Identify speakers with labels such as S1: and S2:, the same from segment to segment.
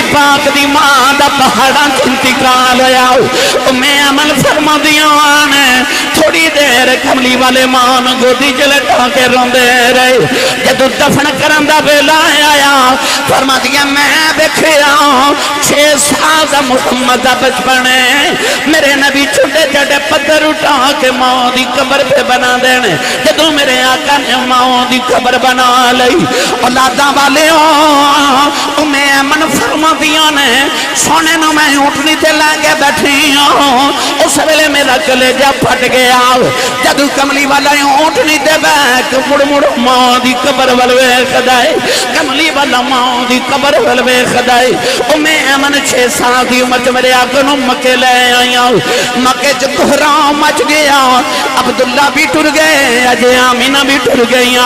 S1: پاک دی ماں دا پہاڑاں انتقال ہویا میں عمل فرما دیاں نے تھوڑی دیر کملی والے ماں گودی جلٹا کے روندے رہے جدو دفن کرن دا ویلا آیا فرما دیا میں دیکھیا 6 سال دا محمد دا بچپنے میرے نبی چھوٹے چھوٹے پتھر اٹھا کے ماں دی قبر پہ بنا دینے جدو میرے آقا نے ماں دی قبر بنا لئی اولاداں والے میں من فرما دیا نے سونے نو میں اٹھنی تے لگے بیٹھی اس ویلے میرا کلیجہ پھٹ گیا جدو کملی والا اٹھنی تے بیٹھ مڑ مڑ ماں دی قبر والوے خدائے کملی والا ماں دی قبر والوے خدائے میں من 6 سال دی عمر میرے آقا نو مکے لے آیا مکے چ کوہرام مچ گیا عبداللہ بھی ٹر گئے اجے آمینہ بھی ٹر گئی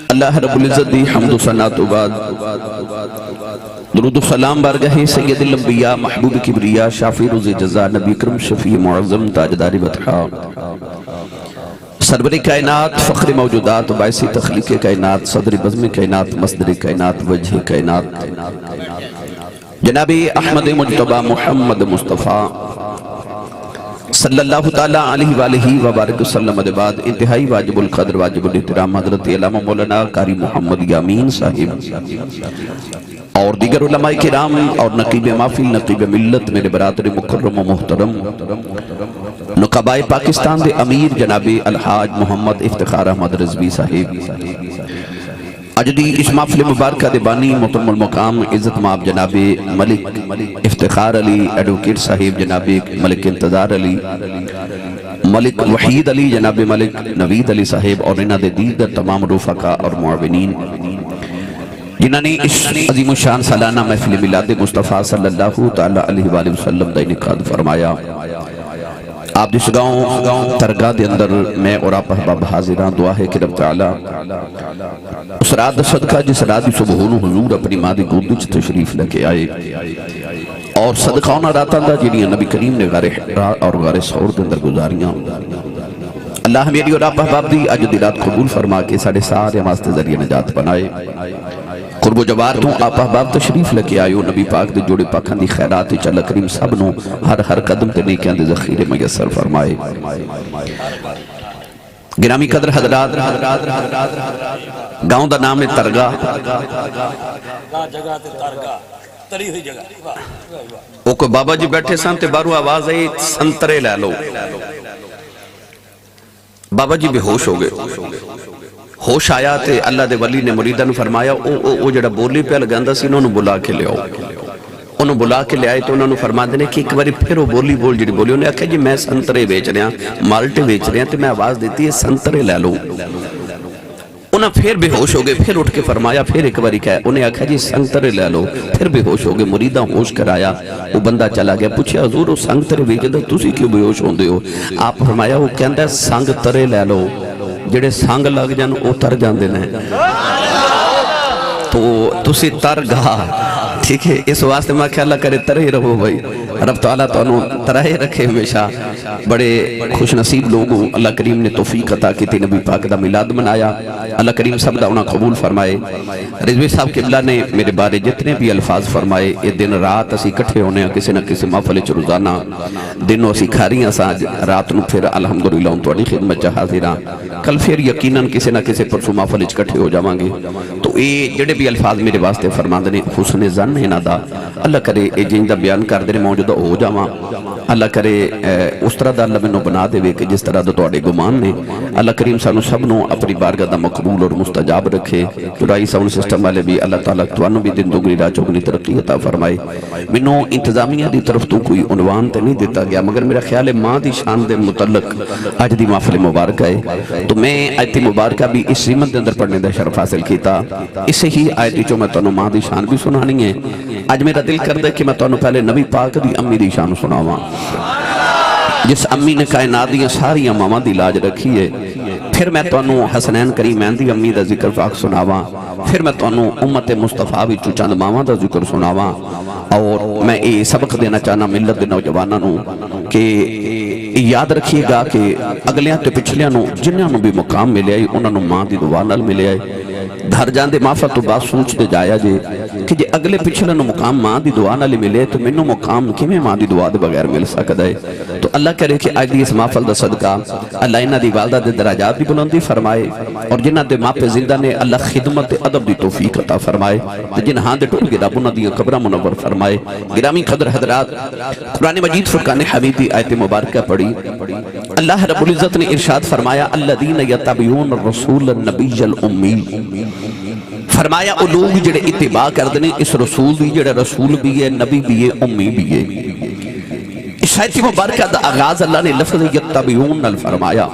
S2: اللہ رب العزت دی حمد و ثناء و بعد درود و سلام بارگاہ سید الانبیاء محبوب کبریا شافی روز جزا نبی کرم شفیع معظم تاجدار بطحا سرور کائنات فخر موجودات باعث تخلیق کائنات صدر بزم کائنات مصدر کائنات وجہ کائنات جناب احمد مجتبہ محمد مصطفیٰ صلی اللہ تعالیٰ علیہ وآلہ وبارک وسلم بعد انتہائی واجب القدر واجب الاحترام حضرت علامہ مولانا قاری محمد یامین صاحب اور دیگر علماء کرام اور نقیب محفل نقیب ملت میرے برادر مکرم و محترم نقبائے پاکستان دے امیر جناب الحاج محمد افتخار احمد رضوی صاحب اجدی اس محفل مبارکہ دے بانی محترم المقام عزت مآب جناب ملک افتخار علی ایڈوکیٹ صاحب جناب ملک انتظار علی ملک وحید علی جناب ملک نوید علی صاحب اور انہاں دے دیگر تمام رفقا اور معاونین جنہاں نے اس عظیم الشان سالانہ محفل میلاد مصطفیٰ صلی اللہ علیہ وآلہ وسلم دا انعقاد فرمایا آپ جس گاؤں ترگاہ دے اندر میں اور آپ احباب حاضران دعا ہے کہ رب تعالیٰ اس رات صدقہ جس رات صبحون حضور اپنی ماں دی گود وچ تشریف لے آئے اور صدقہ انہاں راتاں دا جنہاں نبی کریم نے غار حرا اور غار ثور دے اندر گزاریاں اللہ میری اور آپ احباب دی اج دی رات قبول فرما کے ساڑھے سارے واسطے ذریعہ نجات بنائے قرب و جوار تو آپ احباب تشریف لے آئے نبی پاک دے جوڑے پاکھاں دی خیرات چل کریم سب نو ہر قدم تے نیکیاں دے ذخیرے میسر فرمائے گرامی قدر حضرات گاؤں دا نام ہے ترگاہ او کو بابا جی بیٹھے سان تے بارو آواز آئی سنترے لے لو بابا جی بے ہوش ہو گئے ہوش آیا تے اللہ دے ولی نے مریدہ نے فرمایا او جڑا بولی پہ لگاندہ سی انہوں نے بلا کے لے آؤ انہوں بلا کے لے آئے تو انہوں نے فرما دینے کہ ایک باری پھر وہ بولی بول جڑی بولی انہوں نے کہا جی میں سنترے بیچ رہے ہیں مالٹے بیچ رہے ہیں تو میں آواز دیتی ہے سنترے لے لو انہوں پھر بے ہوش ہو گئے پھر اٹھ کے فرمایا پھر ایک باری کہا انہیں کہا جی سنترے لے لو پھر بے ہوش ہو گئے مریدہ ہوش کرایا وہ بندہ چلا گیا پوچھے حضور وہ سنترے بیچ دے تسی کیوں بے ہوش ہوندے ہو آپ فرمایا وہ کہندہ ہے سنترے لے لو جڑے سانگ لگ جان او تر جان دینا ہے تو تسی تر گا ٹھیک ہے اس واسطے میں کہ اللہ کرے ترہی رہو بھائی رب تعالیٰ تو انہوں ترہی رکھے ہمیشہ بڑے خوش نصیب لوگوں اللہ کریم نے توفیق عطا کی تھی نبی پاک دا میلاد منایا اللہ کریم سب دا انہاں قبول فرمائے رضوی صاحب قبلہ نے میرے بارے جتنے بھی الفاظ فرمائے یہ دن رات اسی کٹھے ہونے ہیں کسی نہ کسی محفل چ روزانہ دنوں اسی کھاریاں ساج رات نو پھر الحمدللہ ان توڑی خدمت چا حاضران کل پھر یقیناً کسی نہ کسی پرسو محفل چ کٹھے ہو جاواں گے تو یہ جڑے بھی الفاظ میرے واسطے فرماندنے حسن ظن ہے نہ دا اللہ کرے اے جن دا بیان کر دے موجودہ ہو جاواں اللہ کرے اس طرح دا اللہ منو بنا دے کہ جس طرح دا توڑے گمان نے اللہ کریم سانو سب نو اپنی بارگاہ دا مقبول اور مستجاب رکھے چرائی ساؤنڈ سسٹم والے بھی اللہ تعالیٰ توانو بھی دن دوگنی راہ چوگنی ترقی عطا فرمائے منو انتظامیہ دی طرف تو کوئی عنوان تے نہیں دیتا گیا مگر میرا خیال ہے ماں دی شان دے متعلق آج دی محفل مبارکہ ہے تو میں آیت مبارکہ بھی اس سیمت دے اندر پڑھنے دا شرف حاصل کیتا اسے ہی آیتی چو میں تانو ماں دی شان بھی سنانی ہے آج میرا دل کر دے کہ میں تانو پہلے نبی پاک دی امی دی شان سناواں جس امی نے کائنات دیاں ساری امامہ دی لاج رکھی ہے پھر میں تانوں حسنین کریمین دی امی دا ذکر پاک سناواں پھر میں تانوں امت مصطفیٰ بھی چند ماما دا ذکر سناواں اور میں یہ سبق دینا چاہنا ملت دے نوجواناں نو کہ یاد رکھیے گا کہ اگلیاں تے پچھلیاں نو جنہاں نو بھی مقام ملے آئی انہاں نو ماں دی دعا نال ملے آئے گھر جاندے معافت تو بات سوچ دے جایا جے کہ جے اگلے پچھلے نو مقام ماں دی دعا نہ ملے تو منو مقام کیویں ماں دی دعا دے بغیر مل سکدا ہے؟ تو اللہ کرے کہ اج دی اس محفل دا صدقہ اللہ انہاں دی والدہ دے درجات دی بلندی فرمائے، اور جنہاں دے ماں پہ زندہ نے اللہ خدمت ادب دی توفیق عطا فرمائے، تے جنہاں دے ٹول کے رب انہاں دی قبراں منور فرمائے۔ گرامی قدر حضرات، قرآن مجید فرقان حمید دی آیت مبارکہ پڑھی، اللہ رب العزت نے ارشاد فرمایا الذین یتبعون الرسول النبی الامی، فرمایا او لوگ جڑے اتباع کردنے اس رسول دی، جڑا رسول بھی ہے، نبی بھی ہے، امی بھی ہے۔ اس آیت مبارکہ دا آغاز اللہ نے لفظ یتبعون فرمایا،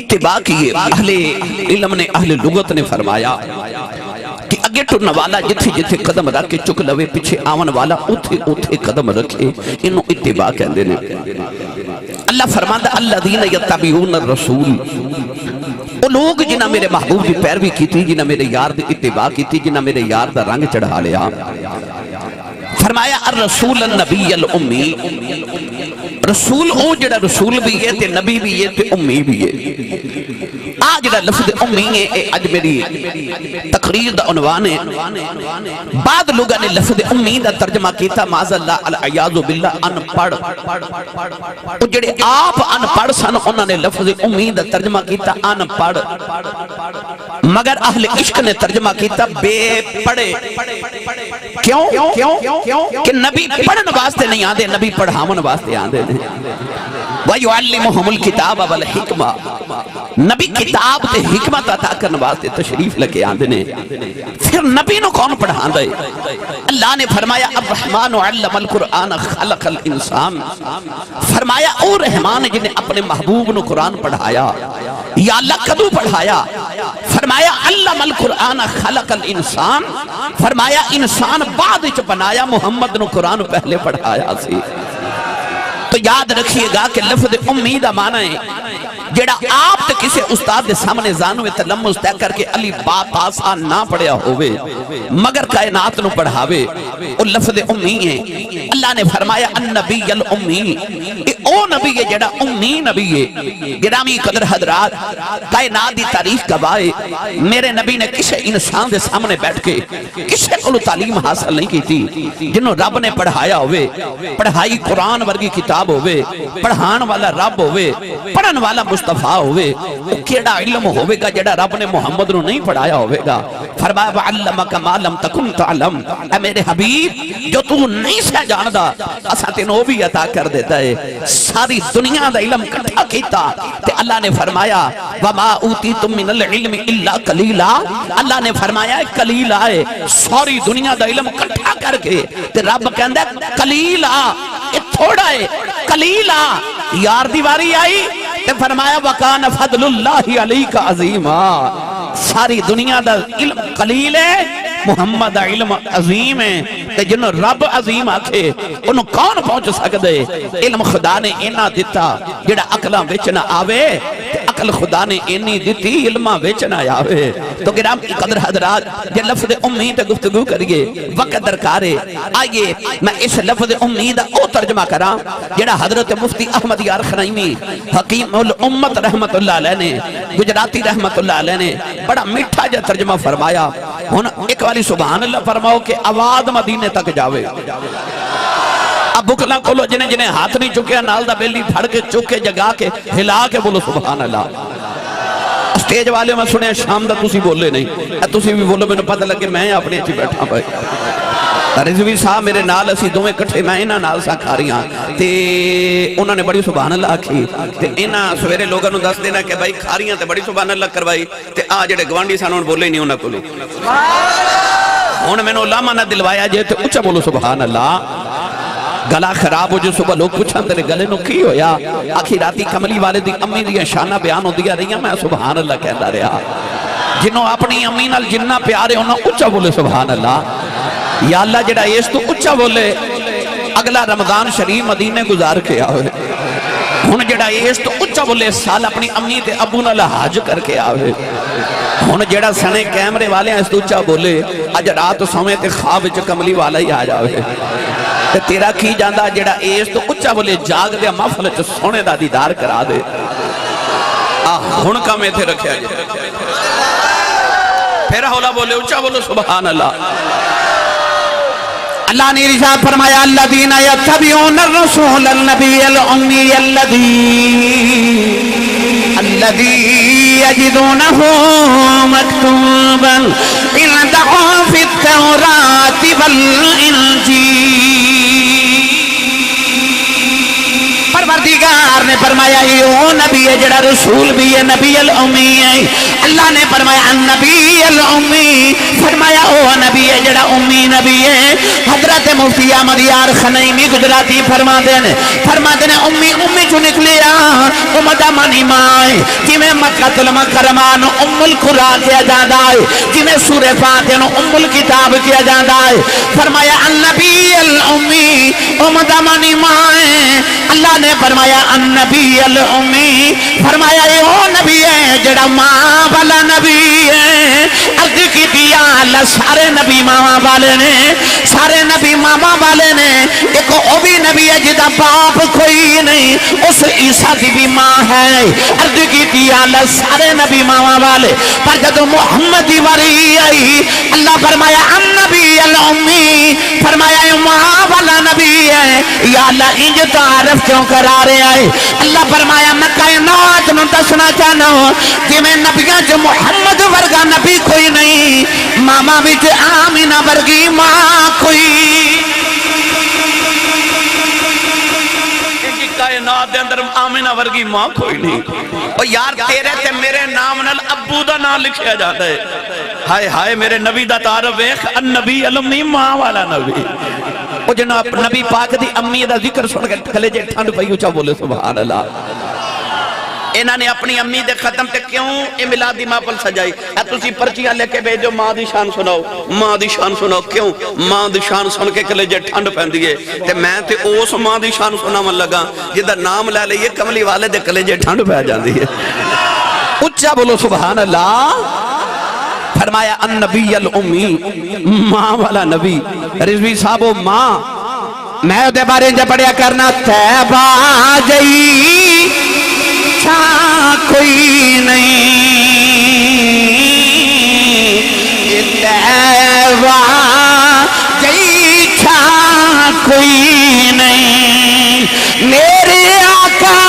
S2: اتباع کیے۔ اہل علم نے، اہل لغت نے فرمایا کہ اگے ٹرن والا جتھے جتھے قدم رکھ کے چک لوے، پیچھے آون والا اتھے اتھے قدم رکھے، انہوں اتباع کہندے نے۔ اللہ فرماندا الذین یتبعون الرسول، وہ لوگ جنہاں میرے محبوب دی پیروی کی تھی، جنہاں میرے یار دی اتباع کی تھی، جنہاں میرے یار دا رنگ چڑھا لیا۔ فرمایا الرسول النبی الامی، رسول او جڑا رسول بھی ہے تے نبی بھی ہے تے امی بھی ہے۔ آج جڑا لفظ امی ہے اے اج میری تقریر دا عنوان ہے۔ بعد لوگوں نے لفظ امی دا ترجمہ کیتا معاذ اللہ العیاذ باللہ ان پڑھ، او جڑے آپ ان پڑھ سن انہوں نے لفظ امی دا ترجمہ کیتا ان پڑھ، مگر اہل عشق نے ترجمہ کیتا بے پڑھے۔ کیوں؟ کہ نبی پڑھن واسطے نہیں آندے، نبی پڑھاون واسطے آندے نے۔ وَيُعَلِّمُهُمُ الْكِتَابَ وَالْحِكْمَةَ، نبی کتاب تے حکمت عطا کرنے واسطے تشریف لگے آندے نے۔ پھر نبی نو کون پڑھان دے؟ اللہ نے فرمایا الرحمن علم القرآن خلق الانسان، فرمایا او رحمان جنہیں اپنے محبوب نو قرآن پڑھایا۔ یا اللہ کدو پڑھایا؟ فرمایا علم القرآن خلق الانسان، فرمایا انسان بعد وچ بنایا، محمد نو قرآن پہلے پڑھایا سی۔ تو یاد رکھیے گا کہ لفظ امی دا معنی ہے جڑا آپ تے کسے استاد دے سامنے زانوے تلمز طے کر کے علی با پاسا نہ پڑھیا ہوئے مگر کائنات نو پڑھاوے، او لفظ امی ہے۔ اللہ نے فرمایا النبی الامی، اے او نبی ہے جڑا امی نبی ہے۔ گرامی قدر حضرات، کائنات دی تاریخ گواہ میرے نبی نے کسے انسان دے سامنے بیٹھ کے کسے کو تعلیم حاصل نہیں کی تھی جنہوں رب نے پڑھایا ہوئے، پڑھائی قرآن ورگی کتاب ہوئے، پڑھان والا رب ہوئے، پڑھن والا مصطفیٰ ہوئے، وہ کیڑا علم ہوئے گا جڑا رب نے محمد نو نہیں پڑھایا ہوئے گا۔ فرمایا وَعَلَّمَكَ مَا لَمْ تَكُنْ تَعْلَمْ، اے میرے حبیب جو تو نہیں سہ جاندہ اسا تینوں بھی عطا کر دیتا ہے۔ ساری دنیا دا علم کٹھا کیتا تے اللہ نے فرمایا وَمَا أُوتِيتُم مِّنَ الْعِلْمِ إِلَّا قَلِيلًا، اللہ نے فرمایا قلیل آئے، ساری دنیا دا علم کٹھا کر کے تے رب کہندہ قلیل آ، یہ تھوڑا ہے، قلیل آ۔ یار دیواری آئی تے فرمایا وَقَانَ فَضْلُ اللَّهِ عَلَيْكَ عَظِيمًا، ساری دنیا دا علم قلیل ہے، محمد علم عظیم ہے، تے جنہوں رب عظیم آکھے انہوں کون پہنچ سکدے؟ علم خدا نے اینا دیتا جڑا عقلاں وچ نہ آوے، تے عقل خدا نے اینی دیتی علماں وچ نہ آوے۔ تو گرام قدر حضرات، یہ لفظ امی تے گفتگو کریے وقت درکار ہے۔ آئیے میں اس لفظ امی دا او ترجمہ کراں جڑا حضرت مفتی احمد یار خنائمی حکیم الامت رحمت اللہ علیہ نے، گجراتی رحمت اللہ علیہ نے بڑا میٹھا جا ترجمہ فرمایا۔ ہن ایک والی سبحان اللہ فرماؤ کہ آواز مدینے تک جاوے۔ اب بکلا کھولو، جنہیں جنہیں ہاتھ نہیں چکے نال دا بیلی پھڑ کے چکے جگا کے ہلا کے بولو سبحان اللہ۔ اسٹیج والے میں سنے شام دا تسی بولے نہیں، تسی بھی بولو، میں نے پتہ لگے میں اپنے اچھی بیٹھا بھائی۔ رضوی صاحب میرے نال اسی دویں کٹھے میں انہاں نال سا کھا رہی ہاں تے انہوں نے بڑی سبحان اللہ آکھی تے انہاں سویرے لوگوں نے دس دینا کہ بھائی کھا رہی ہاں تے بڑی سبحان اللہ کروائی تے جڑے گوانڈی سان انہوں بولے نہیں انہاں کو ہن میں نے علامہ نہ دلوایا جے تے اچھا بولو سبحان اللہ۔ گلا خراب ہو جو صبح لوگ پوچھاں تیرے گلے نو کی ہویا؟ آخی راتی کملی والے دی امی دیا شانہ بیان ہو دیا رہی ہیں، میں سبحان اللہ کہتا رہا۔ جنہوں اپنی امی نال جنہ پیارے انہوں اچھا بولے سبحان اللہ۔ یا اللہ جڑا اس تو اچھا بولے اگلا رمضان شریف مدینے گزار کے آوے، ہن جڑا اس تو اچھا بولے سال اپنی امی تے ابو نال حج کر کے آوے، ہن جڑا سنے کیمرے والے ہیں اس تو اچھا بولے اج رات سویں تے خواب وچ کملی والا ہی آ جاوے تے تیرا کی جاندہ جڑا اس تو اچھا بولے جاگ دے محفل وچ سونے دا دیدار کرا دے۔ ہن کا میں تھے رکھیا جائے پھر ہولا بولے اچھا بولو سبحان اللہ.
S1: اللہ نے ارشاد فرمایا الذین یتبعون الرسول النبی الامی الذی یجدونہ مکتوبا عندهم فی التوراۃ والانجیل. پروردگار نے فرمایا یہ وہ نبی ہے جڑا رسول بھی ہے نبی الامی ہے. اللہ نے فرمایا النبی الامی فرمایا وہ نبی ہے جڑا امی نبی ہے. حضرت مفتی احمد یار خنیمی گجراتی فرما دے نے امی چو نکلیا امدہ منی مائے جمیں مکہ المکرمہ نو ام القرآن کیا جاندہ ہے جمیں سورہ فاتحہ نو ام الکتاب کیا جاندہ ہے. فرمایا النبی الامی امدہ منی مائے. اللہ نے فرمایا النبی الامی فرمایا یہ وہ نبی ہے جڑا ماں والا نبی ہے. عرض کی دیا اللہ سارے نبی ماں والے نے سارے نبی ماما والے نے ایک وہ بھی نبی ہے جدا باپ کوئی نہیں اس عیسیٰ کی بھی ماں ہے. عرض کی دیا اللہ سارے نبی ماما والے پر جب محمدی واری آئی اللہ فرمایا النبی الامی فرمایا یہ ماں والا نبی ہے. یا اللہ انج تعارف کیوں کرا رہے آئے. اللہ فرمایا میں کائنات نو دسنا چاہنا ہوں کہ میں نبیاں جو محمد ورگا نبی کوئی نہیں ماما بچ آمینہ ورگی ماں کوئی.
S2: کائنات دے اندر آمینہ ورگی ماں کوئی نہیں. اور یار تیرے تے میرے نام نال ابو دا نام لکھیا جاتا ہے. ہائے ہائے میرے نبی دا تعارف ایک النبی الامی ماں والا نبی. وہ جناب نبی پاک دی امی دا ذکر سن کے کلیجے ٹھنڈ پئی اچھا بولے سبحان اللہ. انہاں نے اپنی امی دے ختم تے کیوں اے میلادی محفل سجائی. اے تسی پرچیاں لے کے بھیجو ماں دی شان سناؤ ماں دی شان سناؤ. کیوں ماں دی شان سن کے کلیجے ٹھنڈ پیندی ہے. تے میں تے اس ماں دی شان سناون لگا جدا نام لے لئیے کملی والے دے کلیجے ٹھنڈ پہ جاندی ہے. اچھا بولو سبحان اللہ. فرمایا النبی الامی ماں والا نبی. رضوی صاحب ماں
S1: میں دے بارے جا پڑھیا کرنا تیبہ جئی کوئی نہیں تیبہ جئی کوئی نہیں میرے آقا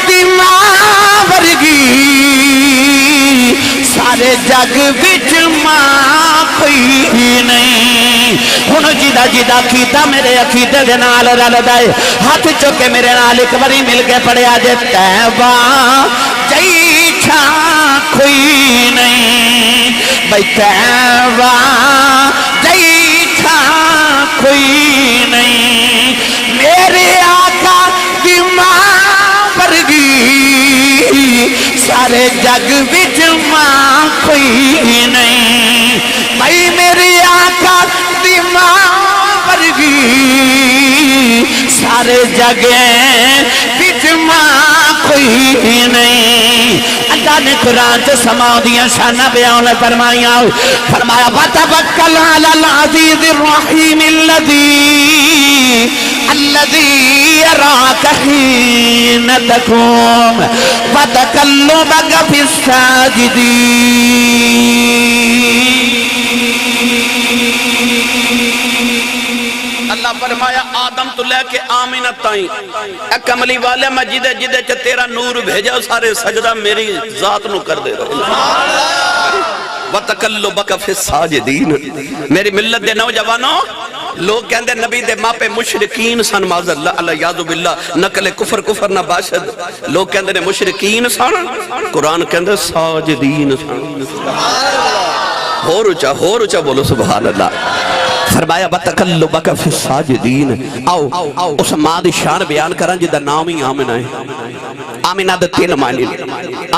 S1: دی ماں ورگی سارے جگ بچ ماں کوئی نہیں. ہنو جیدہ جیدہ کیتا میرے عقیدے دے نال رلدائے ہاتھ چوکے میرے نال ایک باری مل کے پڑے آجے تیبہ جئی کوئی نہیں بھئی تیبہ جئی کوئی نہیں میرے آقا دی ماں ورگی سارے جگ بچ ماں کوئی نہیں. بھئی میرے آقا دی ماں ورگی سارے جگ بچ ماں کوئی نہیں. اللہ نے قرآن سے سماؤ دیا شانہ بیان فرمایا فرمایا وَتَوَكَّلْ عَلَى الْعَزِيزِ الرَّحِيمِ الَّذِي يَرَاكَ حِينَ تَقُومُ وَتَقَلُّبَكَ فِي السَّاجِدِينَ.
S2: اللہ فرمایا آدم تو لے کے آمینہ تائیں اے کملی والے میں جدے جدے چا تیرا نور بھیجا سارے سجدہ میری ذات نو کر دے رہے. وَتَقَلُّبَكَ فِي السَّاجِدِينَ. میری ملت دے نوجوانوں لوگ کہندے نبی دے ماں پہ مشرکین سن معاذ اللہ اللہ یعذ باللہ نقل کفر نہ باشد. لوگ کہندے نے مشرکین سن قرآن کہندے ساجدین سن. ہو رچا بولو سبحان اللہ. فرمایا وَتَقَلُّبَكَ فِي السَّاجِدِينَ. آؤ اس ماں دی شان بیان کرن جدا نام ہی آمینہ ہے. آمینہ دا تین معنی.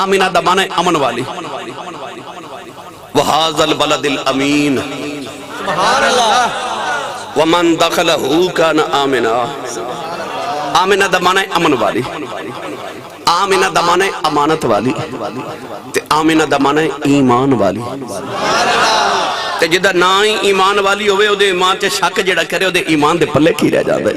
S2: آمینہ دا معنی امن والی. وَهَذَا الْبَلَدِ الْأَمِينَ سبحان اللہ وَمَنْ دَخَلَهُ كَانَ آمِنًا. آمینہ دا معنی امن والی. آمینہ دا معنی امانت والی. تے آمینہ دا معنی ایمان والی. تے جدہ نہ ہی ایمان والی ہوئے او دے ایمان تے شک جڑا کرے او دے ایمان دے پلے کی رہ جاتا ہے.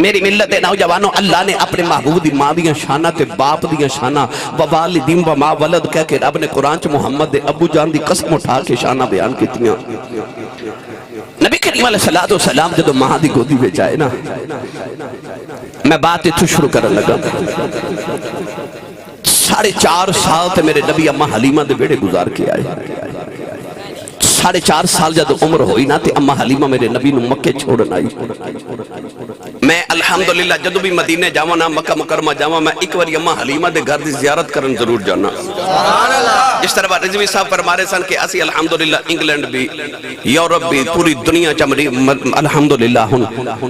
S2: میری ملت نوجوانوں اللہ نے اپنے محبوب دی ماں دیاں شانہ تے باپ دیاں شانہ ووالدین و ما ولد کہہ کے رب نے قرآن چ محمد دے ابو جان دی قسم اٹھا کے شانہ بیان کیتیاں نبی کریم علیہ السلام جدو ماں دی گودی میں جائے نا میں بات اتھو شروع کرنے لگا 4.5 سال تے میرے نبی اماں حلیمہ دے بیڑے گزار کے آئے 4.5 سال جد عمر ہوئی نا تے اماں حلیمہ میرے نبی نو مکے چھوڑن آئی میں الحمدللہ جدو بھی مدینے جاواں نا مکہ مکرمہ جاواں میں ایک واری اماں حلیمہ دے گھر دی زیارت کرن ضرور جانا اس طرح رضوی صاحب فرما رہے سن کہ اسی الحمدللہ انگلینڈ بھی یورپ بھی پوری دنیا چمڑی الحمدللہ ہن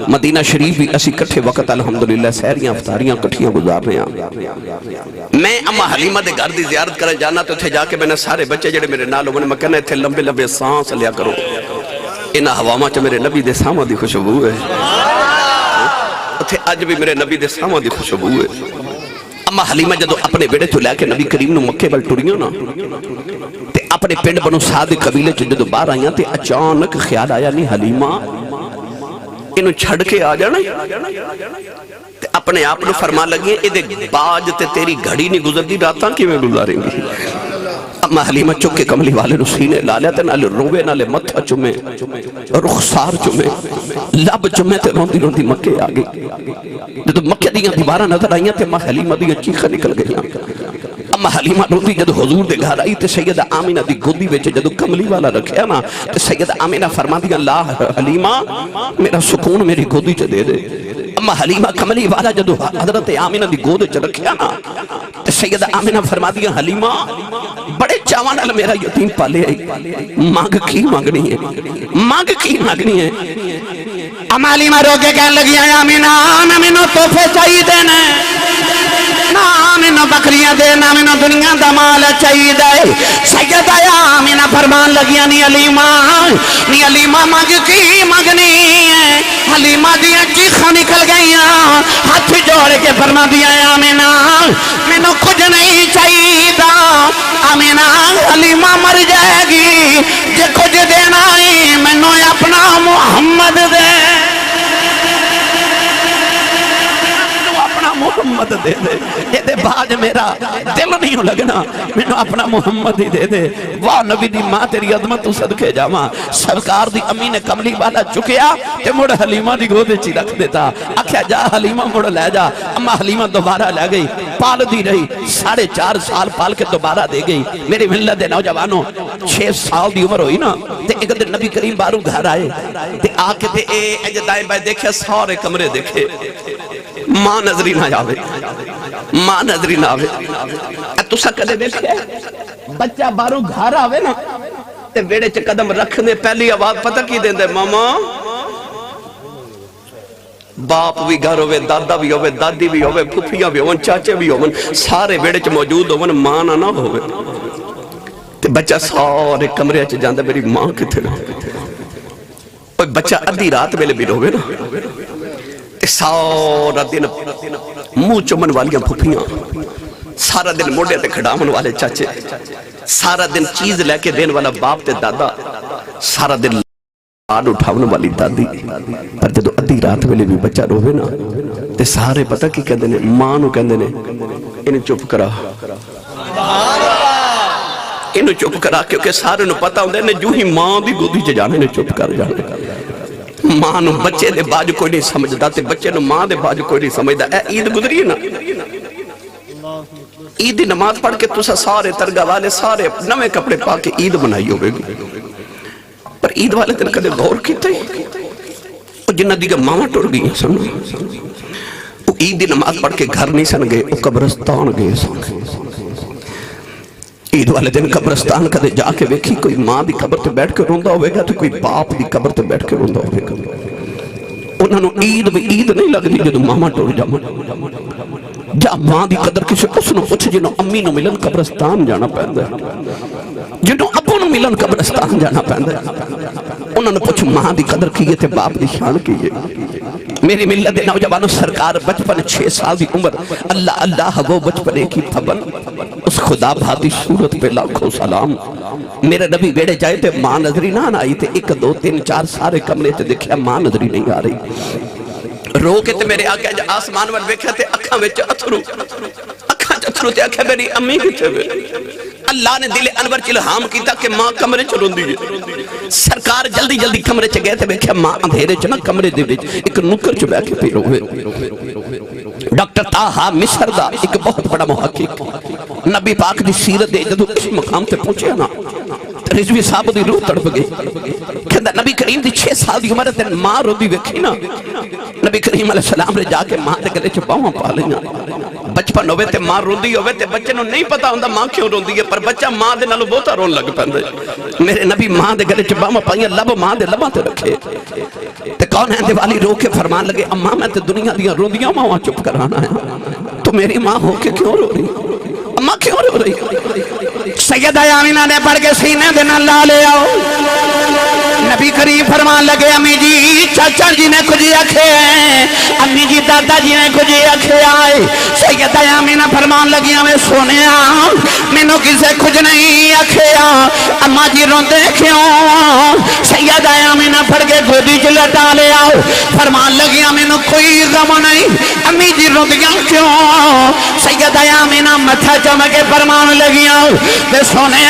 S2: مدینہ شریف بھی اسی کٹھے وقت الحمدللہ سہریاں افطاریاں کٹھیاں گزار رہے ہیں میں اماں حلیمہ دے گھر دی زیارت کرن جانا تو تھے جا کے میں نے سارے بچے جڑے میرے نال ہونے میں کہنا تھے لمبے لمبے سانس لیا کرو انہا ہواما چا میرے نبی دے سامہ دی خوشبو ہے تھے آج بھی میرے نبی دے سامہ دی خوشبو ہے اما حلیمہ جدو اپنے بیڑے تو لے کے نبی کریم نو مکے بل ٹوڑیوں نا تے اپنے پنڈ بنو سعد قبیلے چ جدو باہر آئیاں تے اچانک خیال آیا نہیں حلیمہ انہوں چھڑ کے آ جانا تے اپنے آپ نو فرما لگی اے دے باج تے تیری گھڑی نہیں گزر دی راتاں کی میں گزاریں گی اما حلیمہ چکے کملی والے نو سینے لا تے نالے روے نالے متھا چمے رخسار چمے لب چمے تے روندی روندی مکے آگے جدو مکے دیاں دیوارہ نظر آئیاں تے اما حلیمہ دیاں چیخہ نکل گئیاں اما حلیمہ روندی جدو حضور دے گھر آئی تے سیدہ آمینہ دی گودی وچ جدو کملی والا رکھیا نا تے سیدہ آمینہ فرما دیا اللہ حلیمہ میرا سکون میری گودی چ دے دے اما حلیمہ کملی والا جدو حضرت آمینہ دی گود چ رکھیا نا تے سیدہ آمینہ فرما دیا حلیمہ بڑے چاوانا میرا یتیم پالے آئی مانگ کی مانگنی ہے مانگ کی مانگنی ہے
S1: اما حلیمہ رو کے کہنے لگی آمینہ نامینو توفے چاہی دینے نامینو بکریاں دے نامینو دنیا دا مال چاہی دے سیدہ آمینہ فرمان لگیا نی علیمہ مانگ کی مانگنی ہے حلیمہ دیا چیخہ نکل گئیاں ہاتھ جوڑ کے فرما دیا آمینہ مینو کچھ نہیں چاہی دا آمینہ حلیمہ مر جائے گی جے کچھ دینا ہی مینو اپنا محمد دے محمد دے دے یہ دے باج میرا دل نہیں لگنا میں نے اپنا محمد ہی دے دے واہ نبی دی ماں تیری عظمت تو صدقے جاواں سرکار دی امی نے کملی والا چکیا تے مڑ حلیمہ دی گودے چی رکھ دیتا آکھیا جا حلیمہ مڑ لے جا اما حلیمہ دوبارہ لے گئی پال دی رہی 4.5 سال پال کے دوبارہ دے گئی میری ملت دے نوجوانوں 6 سال دی عمر ہوئی نا تے ایک دن نبی کریم بارو گھر آئے تے آکے تے اے دائیں بائیں دیکھے سارے کمرے دیکھے ماں نظری نہ جاوے ماں نظری نہ آوے تو سا کدے دیکھے بچہ بارو گھر آوے نا تے ویڑے چے قدم رکھنے پہلی آواز پتہ کی دیں دے ماما باپ بھی گھر ہوئے دادا بھی ہوئے دادی بھی ہوئے پھوپھیاں بھی ہوئے چاچے بھی ہوئے سارے ویڑے چے موجود ہوئے ماں نہ ہوئے تے بچہ سارے کمرے چے جاندے میری ماں کتے رہا بچہ ادھی رات میں بھی روئے نا سارا دن منہ چمن والیاں پھپھیاں سارا دن موڑے تے کھڑامن والے چاچے سارا دن چیز لے کے دین والا باپ تے دادا سارا دن لاڈ اٹھاون والی دادی پر جدو ادھی رات ویلے بھی بچہ روے نا تے سارے پتہ کی کہندے نے ماں نو کہندے نے انہیں چپ کرا انہیں چپ کرا کیونکہ سارے نو پتہ ہوندے نے جو ہی ماں دی گودی چ جانے نے چپ کر جانے ماں نو بچے دے باج کوئی نہیں سمجھدا تے بچے نو ماں دے باج کوئی نہیں سمجھدا اے عید گزری ہے نا عید دی نماز پڑھ کے تسا سارے ترگاہ والے سارے نوے کپڑے پا کے عید منائی ہوئے گی پر عید والے دن کدے غور کیتے وہ جنہ دیگا ماما ٹور گئی سن وہ عید دی نماز پڑھ کے گھر نہیں سن گئے وہ قبرستان گئے سن عید والے دن قبرستان کدے جا کے ویکھی کوئی ماں دی قبر تے بیٹھ کے روندہ ہوئے گا تو کوئی باپ دی قبر تے بیٹھ کے روندہ ہوئے گا انہوں نے عید بھی عید نہیں لگ دی جدو ماما ٹور جا ماں دی قدر کسی اس نے پوچھ جنہوں امی نو ملن قبرستان جانا پہندہ جنہوں ابو نو ملن قبرستان جانا پہندہ انہوں نے پوچھ ماں دی قدر کیے تے باپ دی شان کیے میری ملت نوجوانوں سرکار بچپن 6 سال دی عمر اللہ اللہ وہ بچپنے کی پھبن اس خدا بھاتی صورت پہ لاکھوں سلام میرے نبی بیڑے جائے تے ماں نظری نہ آئی تے 1 2 3 4 سارے کمرے تے دیکھیا ماں نظری نہیں آ رہی
S2: رو کے تے میرے آقا جا آسمان وال ویکھیا تے اکھاں وچ اتھرو تے آکھیا میری امی کتے وے اللہ نے دل انور چ الہام کیتا کہ ماں کمرے چ روندی ہے سرکار جلدی جلدی کمرے چ گئے تے ویکھیا ماں اندھیرے چ نہ کمرے دے وچ ایک نکر چ بیٹھ کے پی روے ڈاکٹر طاہا مصر دا ایک بہت بڑا محقق نبی پاک دی سیرت دے جدوں اس مقام تے پہنچیا نا رضوی صاحب دی روح تڑپ گئی کہندا نبی کریم دی 6 سال دی عمر تے ماں روندی ویکھی نا نبی کریم علیہ السلام نے جا کے ماں دے گلے چ باواں پا لیاں بچپن ہوے تے ماں روندی ہوے تے بچے نوں نہیں پتا ہوندا ماں کیوں روندی ہے پر بچہ ماں دے نالوں بہتا رون لگ پیندا ہے میرے نبی ماں دے گلے چ باواں پائیاں لب ماں دے لباں تے رکھے تے کون ہے دیوالی رو کے فرمان لگے اماں میں تے دنیا دیاں روندیاں ماواں چپ کرانا ہے تو میری ماں ہو کے کیوں رو رہی اماں کیوں رو رہی
S1: سیدہ آمینہ نے پڑھ کے سینے دے نال لا لے آؤ نبی کریم فرمان لگے امی جی چاچا جی نے کچھ آکھے امی جی دادا جی نے کچھ آکھے آئے سیدہ آمینہ فرمان لگی ہمیں سونے مینوں کسے کچھ نہیں آکھے اماں جی روندے کیوں سیدہ آمینہ پڑھ کے گودی چ لٹا لے آؤ فرمان لگی مینوں کوئی غم نہیں امی جی روندیاں کیوں سیدہ آمینہ متھا چوم کے فرمان لگیاں تے سونے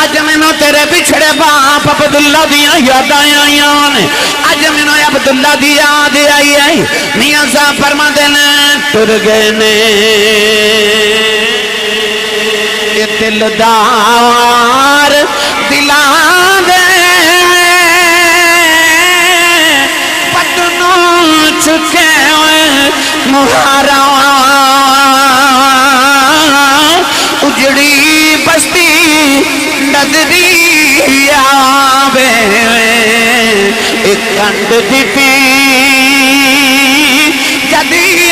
S1: اج مینوں تیرے بچھڑے باپ عبداللہ دیاں یاداں آئیاں نے اج مینوں عبداللہ دی یاد آئی ہے میاں صاحب فرماندے نے ٹر گئے نے یہ دلدار دلاں دے پتنوں چکے ہوئے مہارا اجڑی بستی نظری آوے ایک کنڈ دیتی جدی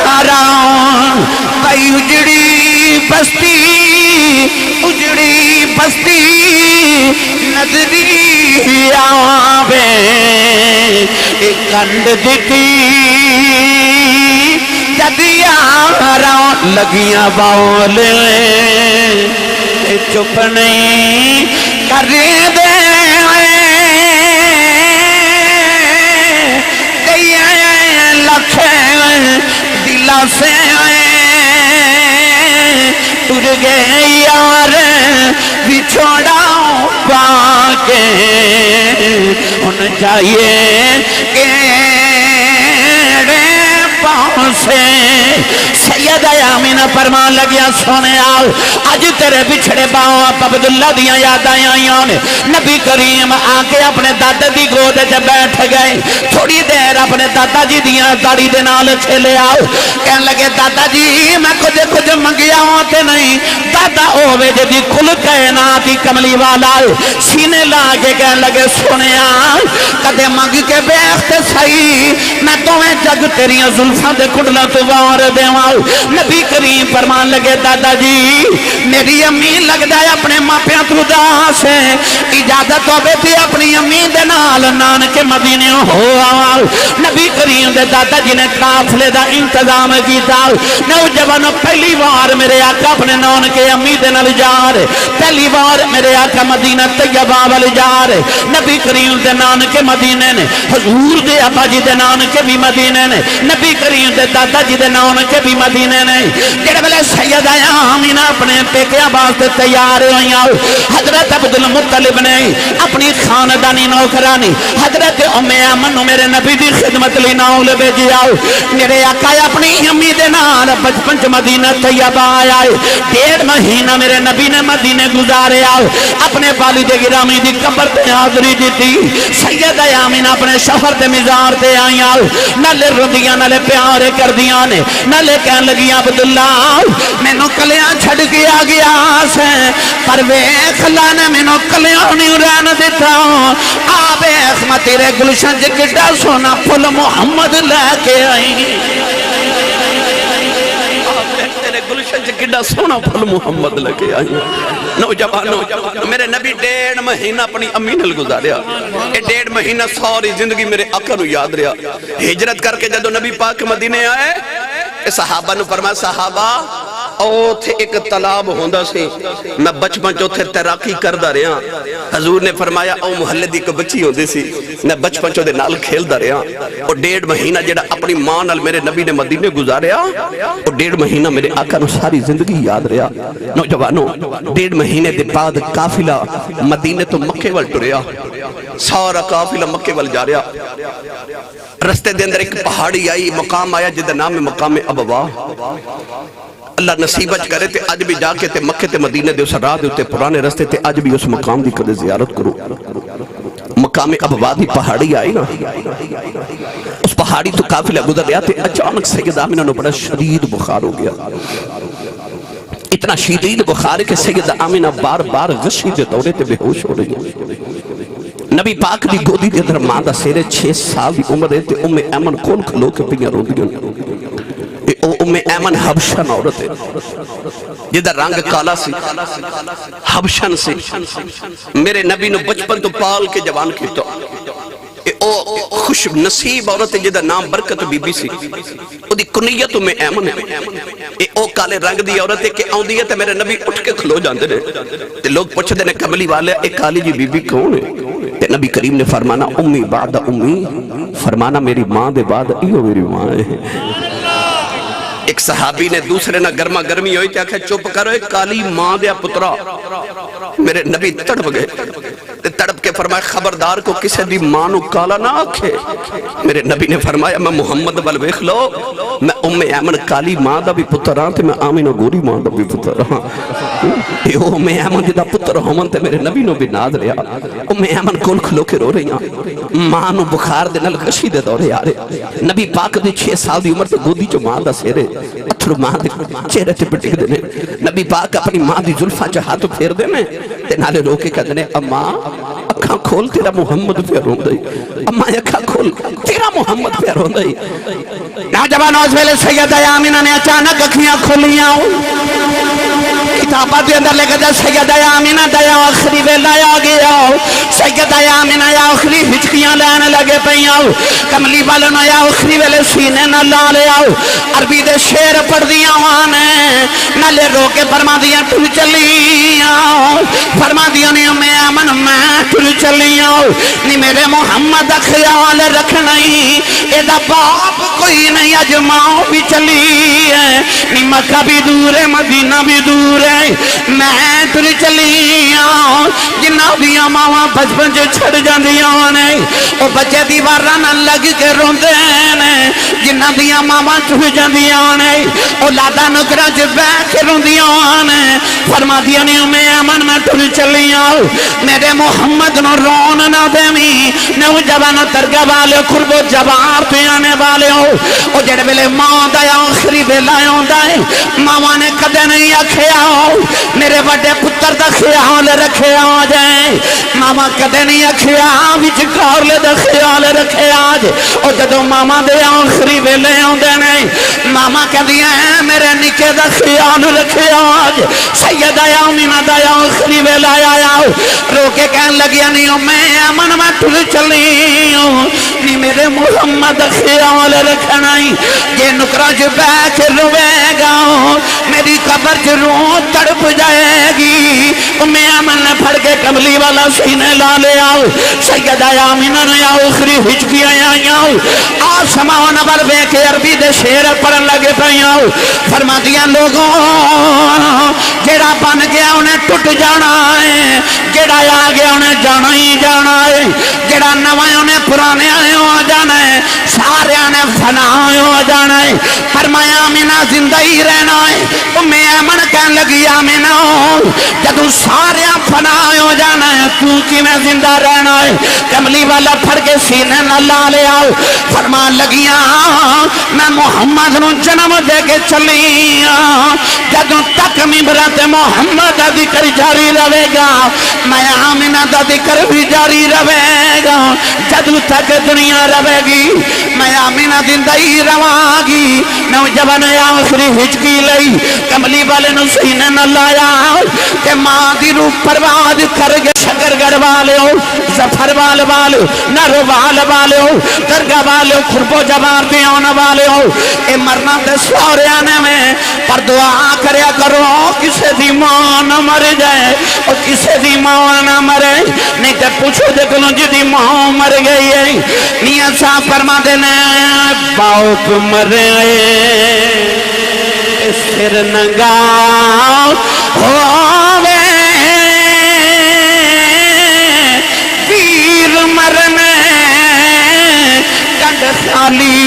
S1: آراؤں بھائی اجڑی بستی نظری آوے ایک کنڈ دیتی جدی آراؤں لگیاں باولے چپ نہیں کر دے لکھ دلا سے ٹر گئے یار بچھوڑا پا کے ان چاہیے کہ سے سیدہ آمینہ فرمان لگیا سونے آؤ آج تیرے بچھڑے باپ عبداللہ دیاں یاد آئیاں نے نبی کریم آکے اپنے دادا دی گود جب بیٹھ گئے تھوڑی دیر اپنے دادا جی دیاں داڑی دے نال چھلے آؤ کہنے لگے دادا جی میں کچھ منگیا ہوتے نہیں دادا ہوئے جدی کل کائناتی کملی والا سینے لاگے کہنے لگے سونے آؤ کدے منگ کے بیخت سہی میں تمہیں جگ تیریاں زلفاں دے کڑنا تو وار دیواں نبی کریم فرمان لگے دادا جی میری امی لگدا ہے اپنے ماپیاں تو اداس ہے اجازت ہوے تے اپنی امی دے نال نانکے مدینے ہو آو نبی کریم دے دادا جی نے قافلے دا انتظام کیتا نوجوان پہلی بار میرے آقا اپنے نانکے امی دے نال جا رہے پہلی بار میرے آقا مدینہ طیبہ وال جا رہے نبی کریم دے نانکے مدینے نے حضور دے ابا جی دے نانکے بھی مدینے نے نبی کریم دے دادا جی دے نانکے بھی مدینے نے جڑے ویلے سیدہ آمینہ اپنے پیکیاں واسطے تیار ہوئیاں حضرت عبدالمطلب نے اپنی خاندانی نوکرانی حضرت ام ایمن میرے نبی دی خدمت لی ناول بھیجی آؤ میرے آقا اپنی امی دے نال بچپن چ مدینہ طیبہ آیا 1.5 مہینہ میرے نبی نے مدینے گزارے آؤ اپنے والد گرامی دی قبر تے حاضری دیتی سیدہ آمینہ اپنے شوہر دے مزار تے آئی آؤ نالے رندیاں نالے پیارے کر دیاں نے نالے کہن لگیاں عبداللہ مینوں کلیاں چھڑ کے آ گیا سے پر ویکھ اللہ نے مینوں کلیاں نہیں رہن دیتا آ ویکھ میں تیرے گلشن چ کڈا سونا پھل محمد لے کے آئی گلشن چ کڈا سونا پھل محمد لے کے آئی نوجوانوں میرے نبی 1.5 مہینہ اپنی امی نال گزاریا یہ 1.5 مہینہ ساری زندگی میرے آقا نو یاد رہا ہجرت کر کے جدو نبی پاک مدینے آئے صحابہ نو فرمایا صحابہ
S2: او تھے ایک تالاب ہوندا سی میں بچپن چو تھے تیراکی کردا رہا حضور نے فرمایا او محلے دی کو بچی ہوندی سی میں بچپن چو دے نال کھیلدا رہا او 1.5 مہینہ جڑا اپنی ماں نال میرے نبی نے مدینے گزاریا او 1.5 مہینہ میرے آقا نو ساری زندگی یاد رہا نوجوانوں 1.5 مہینے دے بعد قافلہ مدینے تو مکے وال ٹریا سارا قافلہ مکے وال جا رہا رستے دے اندر ایک پہاڑی آئی مقام آیا جدا نام ہے مقام ابوا اللہ نصیبت کرے تے آج بھی جا کے تے مکے تے مدینے دے اس راہ دے پرانے رستے تے آج بھی اس مقام دی کدے زیارت کرو مقام ابوا دی پہاڑی آئی نا اس پہاڑی تو قافلہ گزر رہا تے اچانک سیدہ آمینہ نو بڑا شدید بخار ہو گیا اتنا شدید بخار ہے کہ سیدہ آمینہ بار بار غشی دے دورے تے بے ہوش ہو رہی ہے نبی پاک دی گودی دے اندر ماں دا سیرے 6 سال دی عمر ہے تے ایمن کون کھلو کے پیاں رو دیاں ایمن حبشن عورت ہے جدہ رنگ کالا سی حبشن سی میرے نبی نو بچپن تو پال کے جوان کیتا او خوش نصیب عورت ہے جدہ نام برکت بی بی سی او دی کنیت ایمن ہے او کالے رنگ دی عورت ہے کہ آن دی ہے تے میرے نبی اٹھ کے کھلو جاندے نے تے لوگ پوچھ دے نے کملی والے اے کالی جی بی بی کون ہے تے نبی کریم نے فرمانا امی بعد امی فرمانا میری ماں دے بعد ایو میری ماں ہے ایک صحابی نے دوسرے نہ گرما گرمی ہوئی کیا کہ چپ کرو ایک کالی ماں دیا پترا میرے نبی تڑپ گئے تڑپ کے فرمایا خبردار کو کسے دی ماں نو کالا نہ آکھے میرے نبی نے فرمایا میں محمد والویخ لو میں ایمن کالی ماں دا بھی پتر ہاں تے میں آمینہ گوری ماں دا بھی پتر ہاں ایمن جدا پتر ہومن تے میرے نبی نو بھی ناد رہا ایمن کول کھلو کے رو رہی ہاں ماں نو بخار دے نل غشی دے دورے آ رہے نبی پاک دے 6 سال دی عمر تے گودی جو ماں دا سیرے اتھر ماں دے چہرے تے پٹک دینے نبی پاک اپنی ماں دی ظلفہ چاہا تو پھیر دینے تے نالے رو کے کہتے ہیں اماں اکھاں کھول تیرا محمد پہ رون دائی اماں اکھاں کھول تیرا محمد پہ رون دائی ناجبان اس ویلے سیدہ آمینہ نے اچانک اکھیاں کھولیاں کتابہ دے اندر لے کے سیدہ آمینہ دیا آخری ویلہ آ گیا سیدہ آمینہ یا آخری ہچکیاں لینے لگے پہیاں کملی والوں یا آخری ویلے سینے نہ لا لے آؤ عربی دے شیر پڑھ دیا وانے نہ لے رو کے فرما دیا ٹھل چلی آؤ فرما دیا نہیں میں امن میں ٹھل چلی آؤ نہیں میرے محمد خیال رکھنائی ایدہ باپ کوئی نہیں اجماؤ بھی چلی ہے نہیں مکہ بھی دور ہے مدینہ بھی دور ہے میں ٹھل چلی آؤ جنہ دیا ماما بچپن جو چھڑ جان دیا وانے او بچے دیوارہ نہ لگ کے رون دینے جنہ دیا ماما چھڑ جان دیا وانے اولادا نکرہ جو بیٹھ کے رون دیا وانے فرما دیا نہیں میں امن میں ٹھل چلی آؤ میرے محمد نو رون نہ دیمی نو جوانو ترگا والے قرب و جوار پہ آنے والے ہو او جڑے بلے ماں دیا آخری بلائیوں دائیں ماما نے کدے نہیں آکھے آؤ میرے بڑے پتر دا خیال رکھے آ جائیں ماما کدے نہیں آکھے آؤ وچ کار لے دا خیال رکھے آج او جدو ماما دے آخری بلائیوں دیں ماما کدیا ہے میرے نکے دا خیال رکھے آج سیدہ آمینہ دا آخری بلائے آیا رو کے کہن لگیا نہیں میں امن میں ٹھل چلی ہوں نہیں میرے محمد خیال رکھنائی یہ نکرہ جو بیٹھ روے گا میری قبر جو رو تڑپ جائے گی میں امن نے پھڑ کے کملی والا سینے لا لے آؤ سیدہ آمینہ نے آخری ہچکی آیا آسمان پر بے کے عربی دے شیر پڑھن لگے پہیاں فرما دیا لوگوں جیڑا بن گیا انہیں ٹوٹ جانا ہے جیڑا آ گیا انہیں جانا ہی جانا ہے جیڑا نوائے انہیں پرانے آئے ہو جانا ہے سارے آنے فنا ہو جانا ہے فرمایا آمینہ زندہ ہی رہنا ہے میں امن کہن لگی آمینہ جدو سارے فنا ہو جانا ہے تو کی میں زندہ رہنا ہے کملی والا پھڑ کے سینے نہ لا لے آؤ فرمان لگیاں میں محمد نو جنم دے کے چلی جدو تک ممبرات محمد دا ذکر جاری رہے گا میں آمینہ دا ذکر بھی جاری رہے گا جدو تک دنیا رہے گی
S1: میں آمینہ دندہ ہی رواگی نوجوان آخری ہچکی لئی کملی والے نو سینے نہ لایا کہ ماں دی روح پرواد کر گے شکر گڑ والے ہو زفر والے ہو نرو والے ہو درگاہ والے ہو خربو جوار دیانا والے ہو اے مرنا دے سورے آنے میں پر دعا کریا کرو کسے دی ماں نہ مر جائے اور کسے دی ماں نہ مرے نہیں تے پوچھو دے کلوں جی دی ماں مر گئی ہے نیت صاحب فرما دینے باپ مرے سر نگا ہووے ویر مرنے کنڈ خالی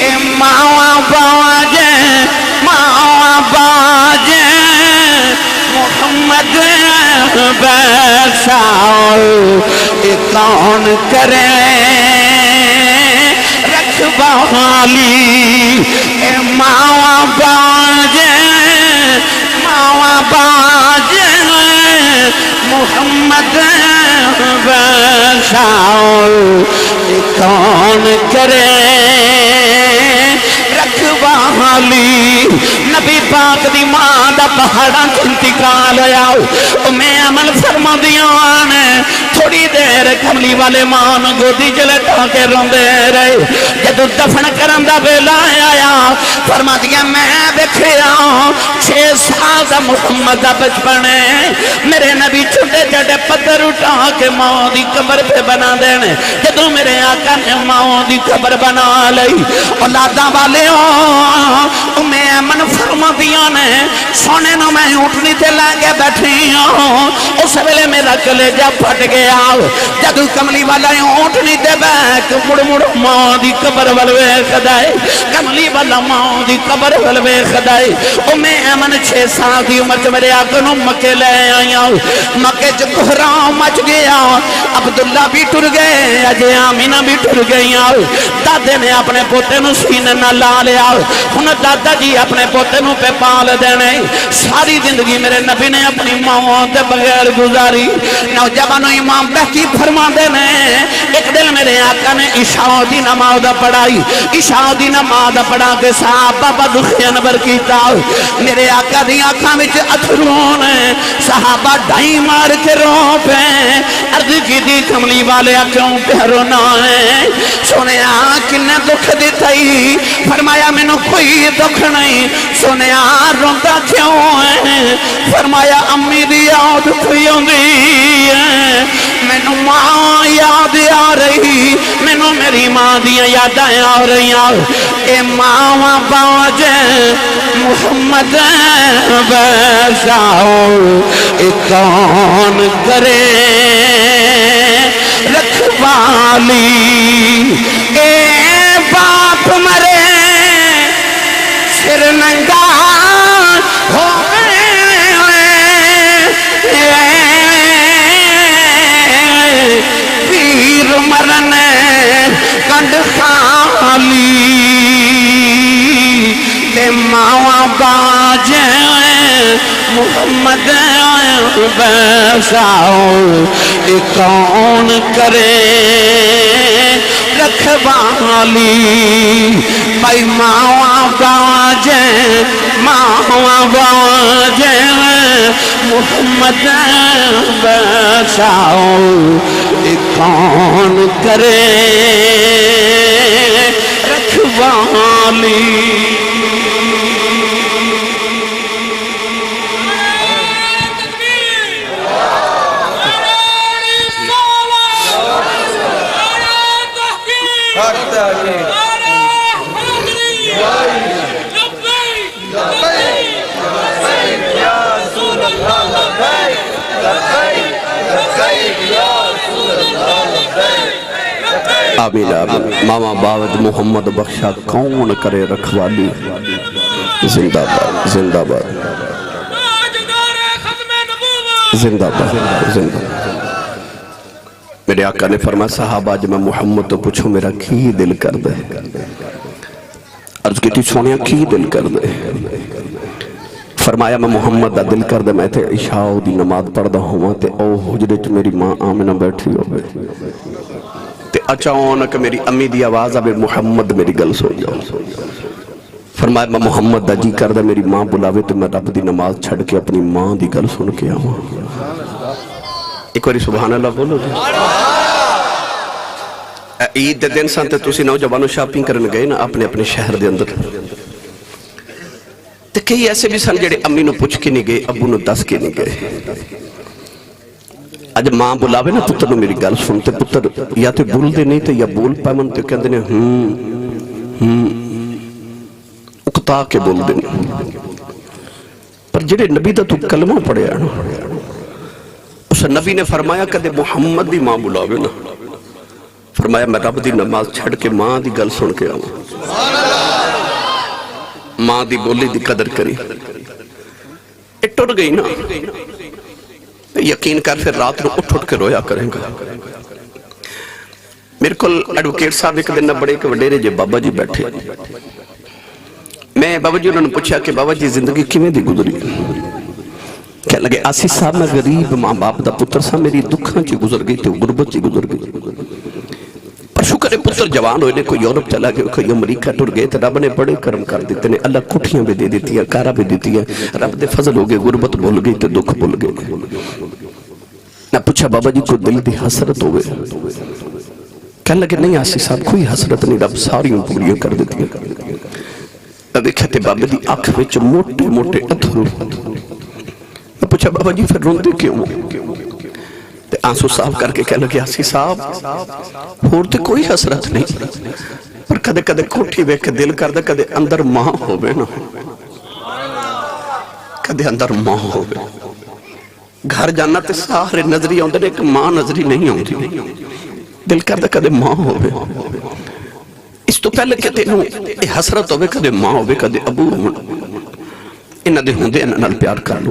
S1: اے ماں باجے محمد بیساؤ اے کون کرے رکھوالی اے ماں باجے محمد بیساؤ اے کون کرے رکھوالی نبی پاک دی ماں دا پہاڑاں انتقال ہویا میں عمل فرما دیاں نے تھوڑی دیر کملی والے ماں گودی جلٹا کے روندے رہے جدو دفن کرن دا ویلا آیا فرما دیا میں دیکھیا 6 سال دا محمد دا بچپنے میرے نبی چھوٹے چھوٹے پتھر اٹھا کے ماں دی قبر پہ بنا دینے جدو میرے آقا نے ماں دی قبر بنا لئی اولاداں والے میں امن فرما دیا نے سونے نو میں اٹھنی تے لگے بیٹھی اس ویلے میرا کلیجہ پھٹ گیا جدو کملی والا اٹھنی تے بیٹھ مڑ ماں دی قبر والوے خدائے کملی والا ماں دی قبر والوے خدائے میں امن 6 سال دی عمر میرے آقا نو مکے لے آیا مکے چ کوہرام مچ گیا عبداللہ بھی ٹر گئے اجے آمینہ بھی ٹر گئی دادے نے اپنے پوتے نو سینے نہ لا لیا ہن دادا جی اپنے پوتے نو پہ پال دینے ساری زندگی میرے نبی نے اپنی ماں تے بغیر گزاری نوجوانوں امام بہکی فرما دینے ایک دل میرے آقا نے عشاء دی نماز پڑھائی عشاء دی نماز پڑھا کے صحابہ بدخی انبر کیتا میرے آقا دی آنکھاں وچ اتھروں نے صحابہ ڈھائی مار کے رو پہ عرض کی دی کملی والے کیوں پہ رونا ہے سونے کنے دکھ دیتا ہی فرمایا میں نو کوئی دکھ نہیں سونے روندہ کیوں ہے فرمایا امی دی یاد کوئی ہوندی ہے میں نو ماں یاد آ رہی میں نو میری ماں دیا یاد آ رہی اے ماں باجے محمد بیساؤ اے کون کرے رکھوالی اے باپ مرے سر ننگا ہو پیر مرنے کنڈ خالی تے ماں باجے محمد بیساؤ اے کون کرے رکھوالی بھائی ماں باجے محمد بیساؤ اے کون کرے رکھوالی
S2: آمین آمین ماما باوج محمد بخشا کون کرے رکھوالی زندہ باد زندہ باد زندہ باد زندہ میرے آقا نے فرمایا صحابہ جب میں محمد تو پوچھو میرا کی دل کر دے عرض کی تھی سونیا کی دل کر دے فرمایا میں محمد دا دل کر دے میں تھے عشاء دی نماز پڑھ دا ہوں تے او حجرت میری ماں آمنہ بیٹھی ہو گئے تے اچانک میری امی دی آواز آوے محمد میری گل سن جاؤ. فرمایا میں محمد دا جی کردہ میری ماں بلاوے تو میں رب دی نماز چھڑ کے اپنی ماں دی گل سن کے آواں. ایک باری سبحان اللہ بولو جی. عید دے دن سان تے تسی نوجوانوں شاپنگ کرن گئے نا اپنے اپنے شہر دے اندر. تے کئی ایسے بھی سن جڑے امی نو پوچھ کے نہیں گئے ابو نو دس کے نہیں گئے. اج ماں بلاوے نا پتر نو میری گل سنتے پتر یا تے بول دے نہیں تے یا بول پامن تے کہندے نے اکتا کے بول دے نہیں. پر جڑے نبی دا تو کلمہ پڑھے نا اس نبی نے فرمایا کدے محمد دی ماں بلاوے نا فرمایا میں رب دی نماز چھڑ کے ماں دی گل سن کے آؤں. ماں دی بولی دی قدر کری ٹر گئی نا یقین کر پھر رات نو اٹھ کے رویا کریں گا. میرے کل ایڈوکیٹ صاحب ایک دن بڑے ایک وڈیرے جے بابا جی بیٹھے. میں بابا جی انہوں نے پوچھا کہ بابا جی زندگی کیویں دی گزری. کہنے لگے آسی صاحب میں غریب ماں باپ دا پتر سا میری دکھاں چی گزر گئی تے غربت چی گزر گئی. پر شکر ہے پتر جوان ہوئے نے کوئی یورپ چلا گئے کوئی امریکہ ٹر گئے تے رب نے بڑے کرم کر دیتے نے. اللہ کٹھیاں بھی دے دیتی ہے کارا بھی دیتی ہے. رب دے فضل ہو گئے غربت بھول گئی تے دکھ بھول گئے. میں پوچھا بابا جی کو دل دی حسرت ہوئے. کہنے لگے نہیں آسی صاحب کوئی حسرت نہیں رب ساری پوریاں کر دیتی ہے. دیکھا تے بابا دی آنکھ وچ موٹے موٹے اتھرو. میں پوچھا بابا جی پھر روندے کیوں تے آنسو صاف کر کے کہنے لگے آسی صاحب اور تے کوئی حسرت نہیں پر کدے کدے کوٹھی ویکھ کے دل کردہ کدے اندر ماں ہوئے نا کدے اندر ماں ہوئے. گھر جانا تے سارے نظری آؤں دے ایک ماں نظری نہیں آؤں دی. دل کردہ کدے ماں ہوئے. اس تو پہلے کہ تینوں حسرت ہوئے کدے ماں ہوئے کدے ابو ہوئے انہ دے ہوں دے انہ نال پیار کر لو.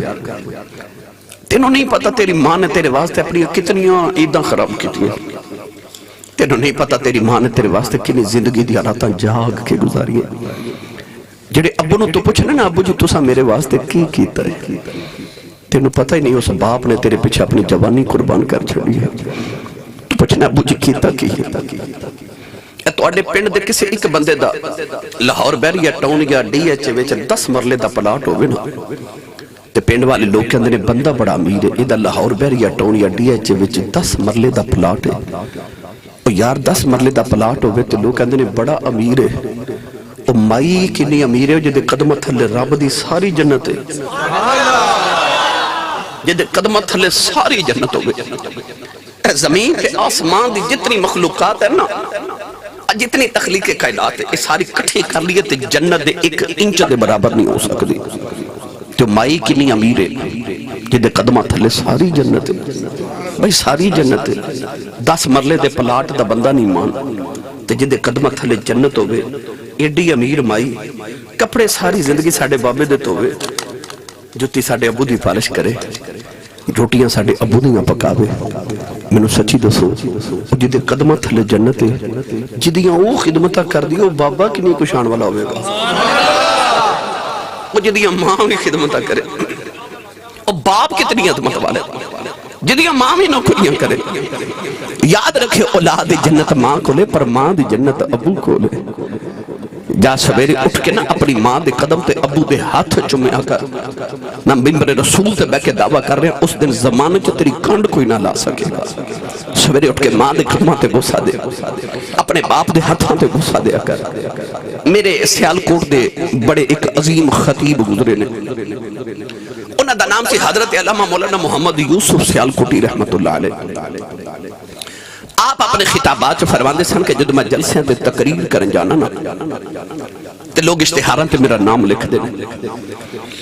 S2: تینوں نہیں پتا تیری ماں نے تیرے واسطے اپنی کتنیاں عیداں خراب کتنیاں. تینوں نہیں پتا تیری ماں نے تیرے واسطے کنی زندگی دی حالاتاں جاگ کے گزاری ہے. جڑے ابو نو تو پوچھنے نا ابو جی تسا میرے واسطے کی کیتا ہے. تینوں پتا ہی نہیں اس باپ نے تیرے پیچھے اپنی جوانی قربان کر چھوڑی ہے. تو پوچھنے ابو جی کیتا کی ہے. تو اڈے پنڈ دے کسی ایک بندے دا لاہور بحریہ ٹاؤن یا ڈی ایچ وچ 10 مرلے دا پلاٹ ہوئے نا تے پنڈ والے لوگ کہندے نے بندہ بڑا امیر ہے. ایدہ لاہور بحریہ ٹاؤن یا ڈی ایچ وچ 10 مرلے دا پلاٹ ہے. اور یار 10 مرلے دا پلاٹ ہوئے تے لوگ کہندے نے بڑا امیر ہے. اور مائی کنی امیر ہے جدے قدمت تھلے رب دی ساری جنت ہے. جدے قدمت تھلے ساری جنت ہوئے. زمین پہ آسمان دی جتنی مخلوقات ہے نا جتنی تخلیق کائنات ہے اس ساری کٹھی کر لیے تے جنت دے 1 انچ دے برابر نہیں ہو سکتی. تو مائی کنی امیر ہے جدے قدمہ تھلے ساری جنت ہے. بھائی ساری جنت ہے. 10 مرلے دے پلاٹ دا بندہ نہیں مان تے جدے قدمہ تھلے جنت ہوئے. ایڈی امیر مائی کپڑے ساری زندگی ساڑھے بابے دے تو ہوئے. جتی ساڑھے ابو دی پالش کرے روٹیاں ساڑھے ابو دیاں پکاوے. میں نے سچی دسو جدے قدمہ تھلے جنت ہے جدیاں وہ خدمتہ کر دیو بابا کی نہیں کچھ آن والا ہوئے گا. وہ جدیاں ماں بھی خدمتہ کرے اور باپ کتنی عظمت والے جدیاں ماں بھی نوکریاں کرے. یاد رکھے اولاد جنت ماں کو لے پر ماں دی جنت ابو کو لے. جا سویرے اٹھ کے نا اپنی ماں دے قدم تے ابو دے ہاتھ چمیا کر. نا ممبر رسول تے بیٹھ کے دعویٰ کر رہے ہیں اس دن زمانے چ تیری کانڈ کوئی نہ لا سکے گا. سویرے اٹھ کے ماں دے قدماں تے بوسا دے اپنے باپ دے ہاتھاں تے بوسا دیا کر. میرے سیالکوٹ دے بڑے ایک عظیم خطیب گزرے نے. انہاں دا نام سی حضرت علامہ مولانا محمد یوسف سیالکوٹی رحمت اللہ علیہ. آپ اپنے خطابات فرماندے سن کہ جدو میں جلسے تے تقریر کرن جانا نا تے لوگ اشتہاراں تے میرا نام لکھ دے.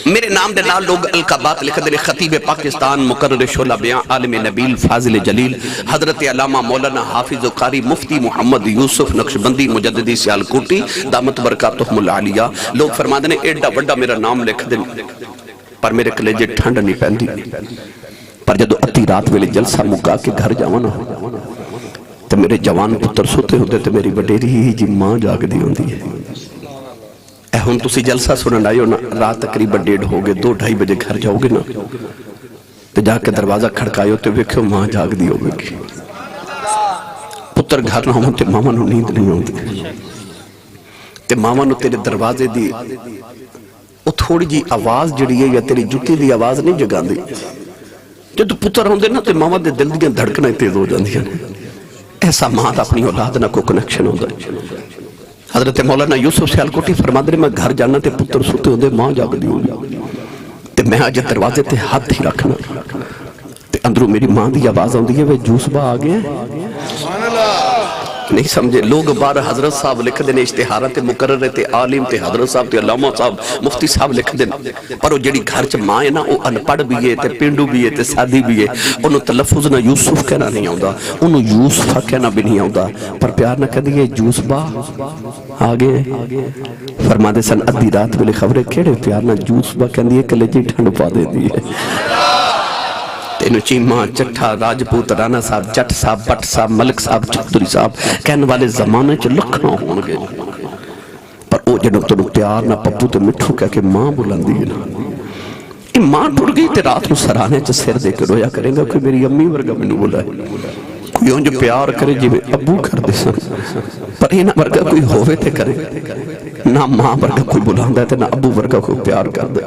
S2: میرے نام دے نال لوگ القابات لکھ دے. خطیب پاکستان مقرر شعلہ بیان عالم نبیل فاضل جلیل حضرت علامہ مولانا حافظ و قاری مفتی محمد یوسف نقشبندی مجددی سیالکوٹی دامت برکاتہم العالیہ. لوگ فرماندے نے ایڈا وڈا میرا نام لکھ دے پر میرے کلیجے ٹھنڈ نہیں پہندی. پر جدو اتی رات ویلے جلسہ مکا کے گھر جاوانا تو میرے جوان پتر سوتے ہوتے تو میری بڑیری جی ماں جاگ دی ہوندی ہے. اے ہن تسی جلسہ سنن آئے ہو نا رات تقریبا 1:30 ہو گئے 2-2:30 بجے گھر جاؤ گے نا تو جا کے دروازہ کھڑکائے ہو تو ویکھو ماں جاگ دی ہوگی. پتر گھر نہ ہوں تے ماما نو نیند نہیں ہوندی تے ماما نو تیرے دروازے دی وہ تھوڑی جی آواز جڑی ہے یا تیری جُتی دی آواز نہیں جگان دی جب پتر ہوندے نا تے ماما دے دل دیاں دھڑکنا تیز ہو جاندی ہیں ایسا ماں دا اپنی اولاد نہ کو کنیکشن ہوندا ہے حضرت مولانا یوسف سیالکوٹی فرما دے میں گھر جانا تے پتر سوتے ہوندے ماں جاگ دی ہوندی تے میں آج دروازے تے ہاتھ ہی رکھنا تے اندروں میری ماں دی آواز ہوندی ہے وہ جوس با آگئے نہیں سمجھے لوگ بار حضرت صاحب لکھ دینے اشتہارات مقرر تے عالم تے حضرت صاحب تے علامہ صاحب مفتی صاحب لکھ دینے پر وہ جڑی گھر چ ماں ہے نا وہ انپڑھ بھی ہے تے پینڈو بھی ہے تے سادی بھی ہے انہوں تلفظ نہ یوسف کہنا نہیں آؤں انہوں یوسفہ کہنا بھی نہیں آؤں پر پیار نہ کہہ دیئے جوس با آگے فرما دے سن ادھی رات ملے خبریں کھڑے پیار نہ جوس با کہہ دیئے کلے جی ٹھنڈ پا دے دیئے تینو چیمہ چٹھا راجپوت رانا صاحب جٹ صاحب بٹ صاحب ملک صاحب چکتری صاحب کہنے والے زمانے چ لکھنا ہون گے پر او جنہوں تو پیار نہ پپو تے مٹھو کہہ کے ماں بلندی ہے نا یہ ماں ٹوڑ گئی تے رات نو سرانے چ سر دے کے رویا کریں گا کوئی میری امی ورگا میں نو بولا ہے کوئی ہوں جو پیار کرے جی میں ابو کر دے سن پر یہ نہ ورگا کوئی ہوئے تے کرے نہ ماں ورگا کوئی بلاندہ ہے تے نہ ابو ورگا کوئی پیار کر دے